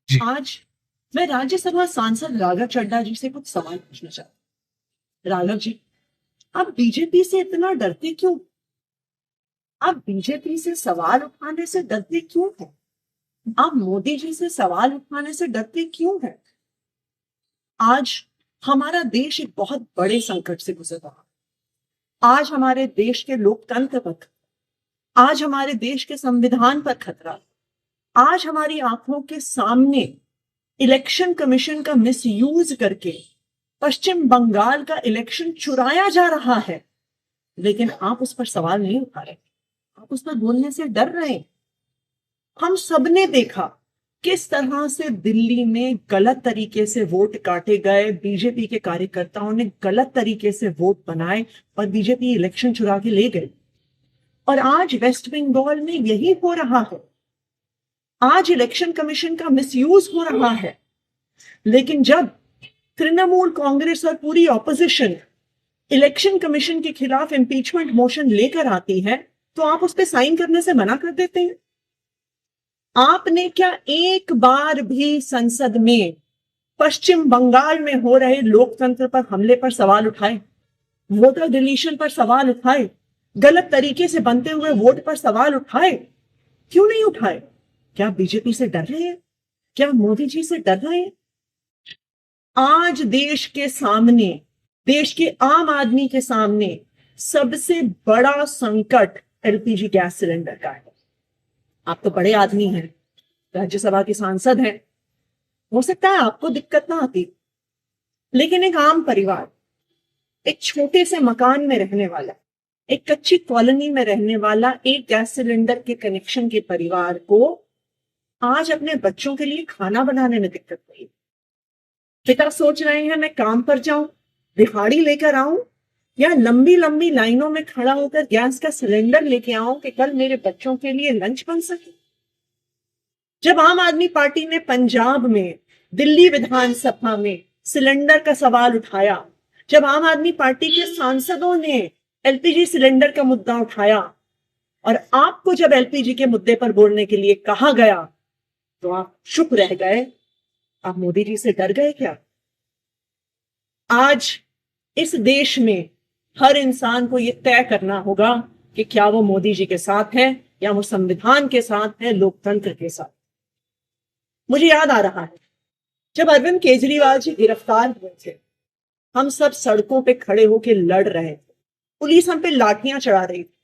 जी। आज मैं राज्यसभा सांसद राघव चड्ढा जी से कुछ सवाल पूछना चाहती हूँ। राघव जी, आप बीजेपी से इतना डरते क्यों? आप बीजेपी से सवाल उठाने से डरते क्यों हैं? आप मोदी जी से सवाल उठाने से डरते क्यों हैं? आज हमारा देश एक बहुत बड़े संकट से गुजर रहा है। आज हमारे देश के लोकतंत्र पर, आज हमारे देश के संविधान पर खतरा। आज हमारी आंखों के सामने इलेक्शन कमीशन का मिसयूज करके पश्चिम बंगाल का इलेक्शन चुराया जा रहा है, लेकिन आप उस पर सवाल नहीं उठा रहे। आप उस पर बोलने से डर रहे हैं। हम सबने देखा किस तरह से दिल्ली में गलत तरीके से वोट काटे गए। बीजेपी के कार्यकर्ताओं ने गलत तरीके से वोट बनाए और बीजेपी इलेक्शन चुरा के ले गए। और आज वेस्ट बंगाल में यही हो रहा है। आज इलेक्शन कमीशन का मिसयूज हो रहा है। लेकिन जब तृणमूल कांग्रेस और पूरी ऑपोजिशन इलेक्शन कमीशन के खिलाफ इंपीचमेंट मोशन लेकर आती है, तो आप उस पर साइन करने से मना कर देते हैं। आपने क्या एक बार भी संसद में पश्चिम बंगाल में हो रहे लोकतंत्र पर हमले पर सवाल उठाए? वोटर डिलीशन पर सवाल उठाए? गलत तरीके से बनते हुए वोट पर सवाल उठाए? क्यों नहीं उठाए? क्या बीजेपी से डर रहे हैं? क्या मोदी जी से डर रहे हैं? आज देश के सामने, देश के आम आदमी के सामने सबसे बड़ा संकट एलपीजी गैस सिलेंडर का है। आप तो बड़े आदमी हैं, राज्यसभा के सांसद हैं, हो सकता है आपको दिक्कत ना आती, लेकिन एक आम परिवार, एक छोटे से मकान में रहने वाला, एक कच्ची कॉलोनी में रहने वाला एक गैस सिलेंडर के कनेक्शन के परिवार को आज अपने बच्चों के लिए खाना बनाने में दिक्कत हुई। पिता सोच रहे हैं मैं काम पर जाऊं, दिहाड़ी लेकर आऊं, या लंबी लंबी लाइनों में खड़ा होकर गैस का सिलेंडर लेके आऊं कि कल मेरे बच्चों के लिए लंच बन सके। जब आम आदमी पार्टी ने पंजाब में, दिल्ली विधानसभा में सिलेंडर का सवाल उठाया, जब आम आदमी पार्टी के सांसदों ने एलपीजी सिलेंडर का मुद्दा उठाया और आपको जब एलपीजी के मुद्दे पर बोलने के लिए कहा गया, तो आप चुप रह गए। आप मोदी जी से डर गए क्या? आज इस देश में हर इंसान को यह तय करना होगा कि क्या वो मोदी जी के साथ है या वो संविधान के साथ है, लोकतंत्र के साथ। मुझे याद आ रहा है जब अरविंद केजरीवाल जी गिरफ्तार हुए थे, हम सब सड़कों पे खड़े होकर लड़ रहे थे, पुलिस हम पे लाठियां चढ़ा रही थी,